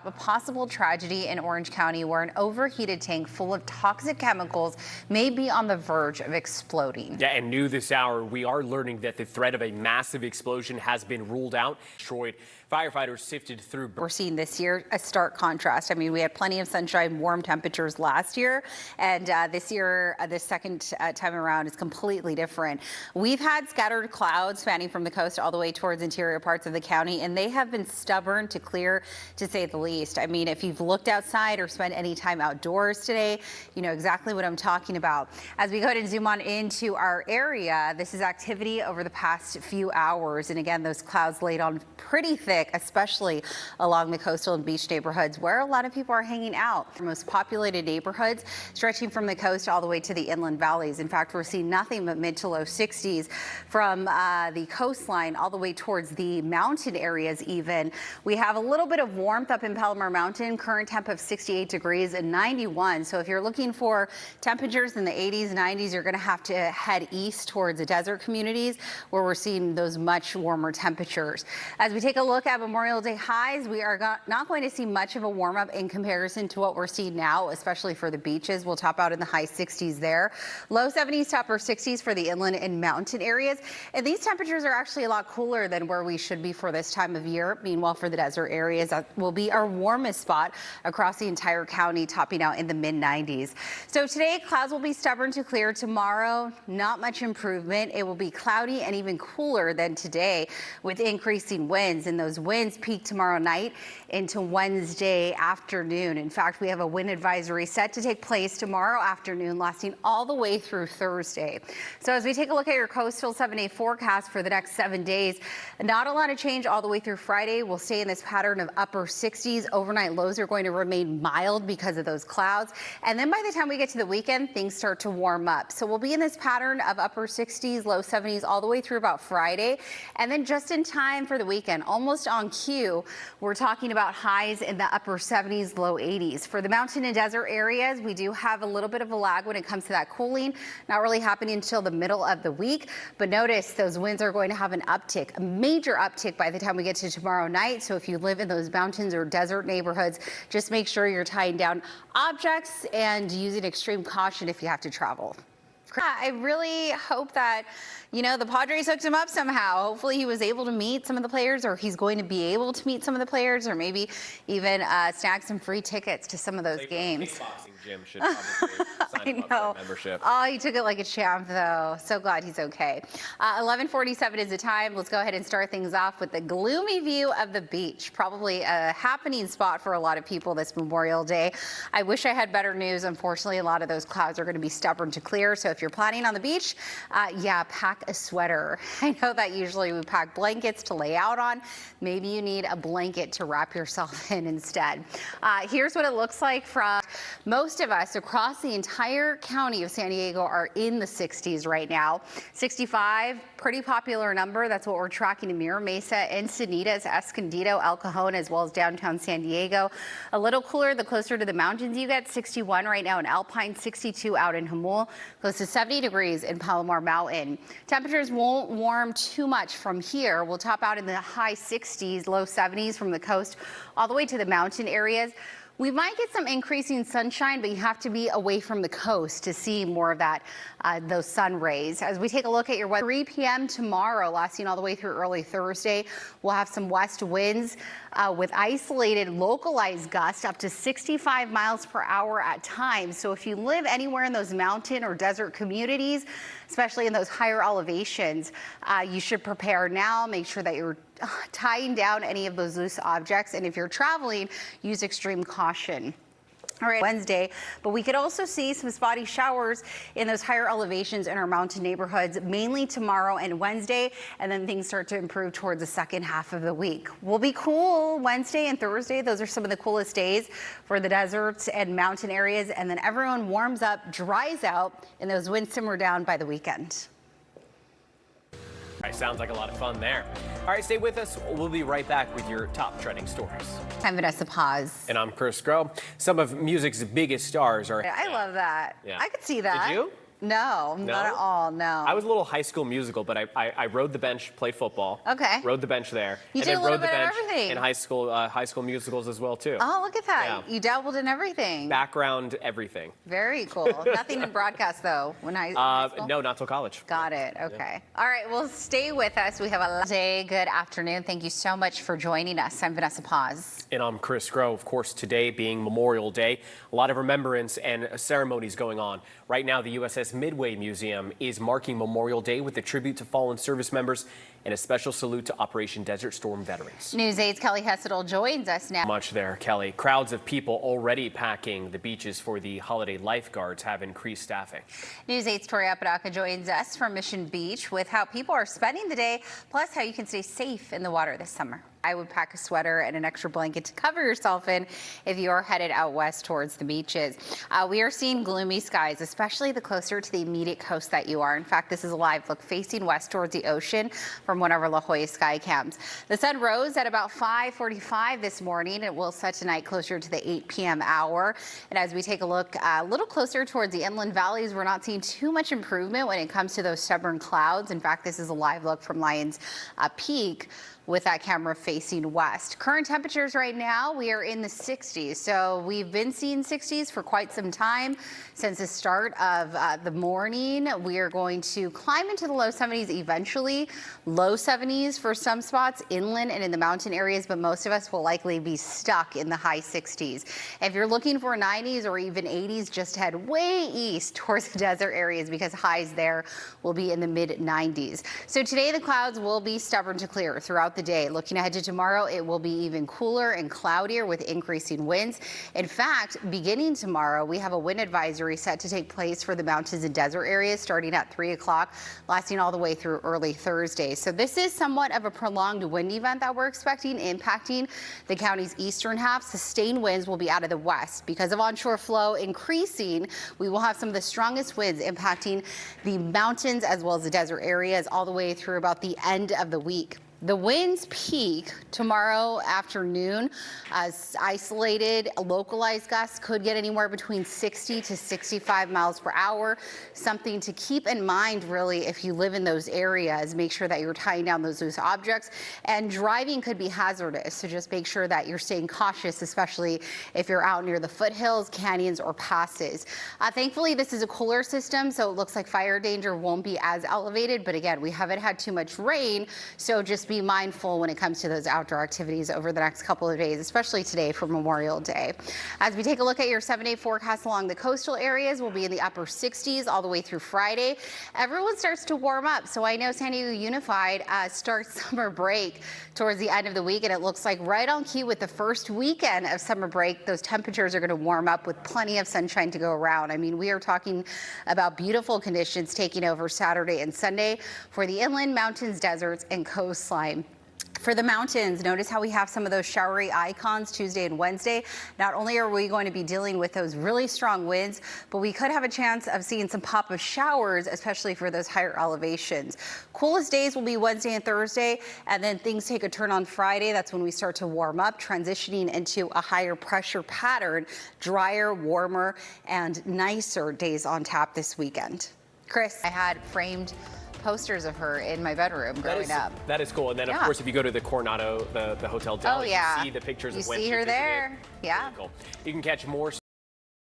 A possible tragedy in Orange County where an overheated tank full of toxic chemicals may be on the verge of exploding. Yeah, and new this hour, we are learning that the threat of a massive explosion has been ruled out. Destroyed. Firefighters sifted through. We're seeing this year a stark contrast. I mean, we had plenty of sunshine, warm temperatures last year, and this year, the second time around is completely different. We've had scattered clouds spanning from the coast all the way towards interior parts of the county, and they have been stubborn to clear, to say the least. I mean, if you've looked outside or spent any time outdoors today, you know exactly what I'm talking about. As we go ahead and zoom on into our area, this is activity over the past few hours, and again, those clouds laid on pretty thick, especially along the coastal and beach neighborhoods where a lot of people are hanging out. The most populated neighborhoods stretching from the coast all the way to the inland valleys. In fact, we're seeing nothing but mid to low 60s from the coastline all the way towards the mountain areas even. We have a little bit of warmth up in Palomar Mountain, current temp of 68 degrees and 91. So if you're looking for temperatures in the 80s, 90s, you're going to have to head east towards the desert communities where we're seeing those much warmer temperatures. As we take a look at Memorial Day highs, we are not going to see much of a warm up in comparison to what we're seeing now, especially for the beaches. We'll top out in the high 60s there. Low 70s to upper 60s for the inland and mountain areas. And these temperatures are actually a lot cooler than where we should be for this time of year. Meanwhile, for the desert areas, that will be our warmest spot across the entire county, topping out in the mid 90s. So today, clouds will be stubborn to clear. Tomorrow, not much improvement. It will be cloudy and even cooler than today with increasing winds, and those winds peak tomorrow night into Wednesday afternoon. In fact, we have a wind advisory set to take place tomorrow afternoon, lasting all the way through Thursday. So as we take a look at your coastal 7-day forecast for the next 7 days, not a lot of change all the way through Friday. We'll stay in this pattern of upper 60s. Overnight lows are going to remain mild because of those clouds. And then by the time we get to the weekend, things start to warm up. So we'll be in this pattern of upper 60s, low 70s all the way through about Friday. And then just in time for the weekend, almost on cue, we're talking about highs in the upper 70s, low 80s. For the mountain and desert areas, we do have a little bit of a lag when it comes to that cooling, not really happening until the middle of the week. But notice those winds are going to have an uptick, a major uptick by the time we get to tomorrow night. So if you live in those mountains or desert neighborhoods, just make sure you're tying down objects and using extreme caution if you have to travel. I really hope that, you know, the Padres hooked him up somehow. Hopefully he was able to meet some of the players, or he's going to be able to meet some of the players, or maybe even snag some free tickets to some of those games. Gym should probably sign him up for a membership. Oh, he took it like a champ, though. So glad he's okay. 11:47 is the time. Let's go ahead and start things off with the gloomy view of the beach. Probably a happening spot for a lot of people this Memorial Day. I wish I had better news. Unfortunately, a lot of those clouds are going to be stubborn to clear. So if you're planning on the beach, yeah, pack a sweater. I know that usually we pack blankets to lay out on. Maybe you need a blanket to wrap yourself in instead. Here's what it looks like from most of us across the entire county of San Diego are in the 60s right now. 65, pretty popular number. That's what we're tracking in Mira Mesa, Encinitas, Escondido, El Cajon, as well as downtown San Diego. A little cooler the closer to the mountains you get. 61 right now in Alpine, 62 out in Jamul, close to 70 degrees in Palomar Mountain. Temperatures won't warm too much from here. We'll top out in the high 60s, low 70s from the coast all the way to the mountain areas. We might get some increasing sunshine, but you have to be away from the coast to see more of that, those sun rays. As we take a look at your weather, 3 p.m. tomorrow, lasting all the way through early Thursday, we'll have some west winds with isolated localized gusts up to 65 miles per hour at times. So if you live anywhere in those mountain or desert communities, especially in those higher elevations, you should prepare now. Make sure that you're tying down any of those loose objects, and if you're traveling, use extreme caution. All right, Wednesday, but we could also see some spotty showers in those higher elevations in our mountain neighborhoods, mainly tomorrow and Wednesday, and then things start to improve towards the second half of the week. We'll be cool Wednesday and Thursday. Those are some of the coolest days for the deserts and mountain areas, and then everyone warms up, dries out, and those winds simmer down by the weekend. All right, sounds like a lot of fun there. All right, stay with us. We'll be right back with your top trending stories. I'm Vanessa P. And I'm Chris Groh. Some of music's biggest stars are... I love that. Yeah. I could see that. Did you? No, not at all, no. I was a little High School Musical, but I rode the bench, played football. Okay. Rode the bench there. You and did then a little rode the bit of bench everything. in high school musicals as well, too. Oh, look at that. Yeah. You dabbled in everything. Background, everything. Very cool. Nothing in broadcast, though, when high school? No, not till college. Got it. Okay. All right. Well, stay with us. We have a day. Good afternoon. Thank you so much for joining us. I'm Vanessa P. And I'm Chris Groh. Of course, today being Memorial Day, a lot of remembrance and ceremonies going on. Right now, the USS Midway Museum is marking Memorial Day with a tribute to fallen service members and a special salute to Operation Desert Storm veterans. News 8's Kelly Hessedal joins us now. Much there, Kelly. Crowds of people already packing the beaches for the holiday. Lifeguards have increased staffing. News 8's Tori Apodaca joins us from Mission Beach with how people are spending the day, plus how you can stay safe in the water this summer. I would pack a sweater and an extra blanket to cover yourself in if you are headed out west towards the beaches. We are seeing gloomy skies, especially the closer to the immediate coast that you are. In fact, this is a live look facing west towards the ocean from one of our La Jolla sky cams. The sun rose at about 5:45 this morning. It will set tonight closer to the 8 p.m. hour. And as we take a look a little closer towards the inland valleys, we're not seeing too much improvement when it comes to those stubborn clouds. In fact, this is a live look from Lions Peak with that camera facing west. Current temperatures right now, we are in the 60s. So we've been seeing 60s for quite some time since the start of the morning. We are going to climb into the low 70s eventually. Low 70s for some spots inland and in the mountain areas, but most of us will likely be stuck in the high 60s. If you're looking for 90s or even 80s, just head way east towards the desert areas because highs there will be in the mid 90s. So today the clouds will be stubborn to clear throughout the day. Looking ahead to tomorrow, it will be even cooler and cloudier with increasing winds. In fact, beginning tomorrow, we have a wind advisory set to take place for the mountains and desert areas starting at 3 o'clock, lasting all the way through early Thursday. So this is somewhat of a prolonged wind event that we're expecting, impacting the county's eastern half. Sustained winds will be out of the west. Because of onshore flow increasing, we will have some of the strongest winds impacting the mountains as well as the desert areas all the way through about the end of the week. The winds peak tomorrow afternoon. Isolated, localized gusts could get anywhere between 60 to 65 miles per hour. Something to keep in mind, really, if you live in those areas. Make sure that you're tying down those loose objects. And driving could be hazardous, so just make sure that you're staying cautious, especially if you're out near the foothills, canyons, or passes. Thankfully, this is a cooler system, so it looks like fire danger won't be as elevated. But again, we haven't had too much rain, so just be mindful when it comes to those outdoor activities over the next couple of days, especially today for Memorial Day. As we take a look at your 7-day forecast along the coastal areas, we'll be in the upper 60s all the way through Friday. Everyone starts to warm up, so I know San Diego Unified starts summer break towards the end of the week, and it looks like right on cue with the first weekend of summer break, those temperatures are going to warm up with plenty of sunshine to go around. I mean, we are talking about beautiful conditions taking over Saturday and Sunday for the inland, mountains, deserts, and coastline. For the mountains, notice how we have some of those showery icons Tuesday and Wednesday. Not only are we going to be dealing with those really strong winds, but we could have a chance of seeing some pop-up showers, especially for those higher elevations. Coolest days will be Wednesday and Thursday, and then things take a turn on Friday. That's when we start to warm up, transitioning into a higher pressure pattern, drier, warmer, and nicer days on tap this weekend. Chris, I had framed posters of her in my bedroom growing up. That is cool. And then, of course, if you go to the Coronado, the Hotel Del, you see the pictures of when you see her there. Yeah. Cool. You can catch more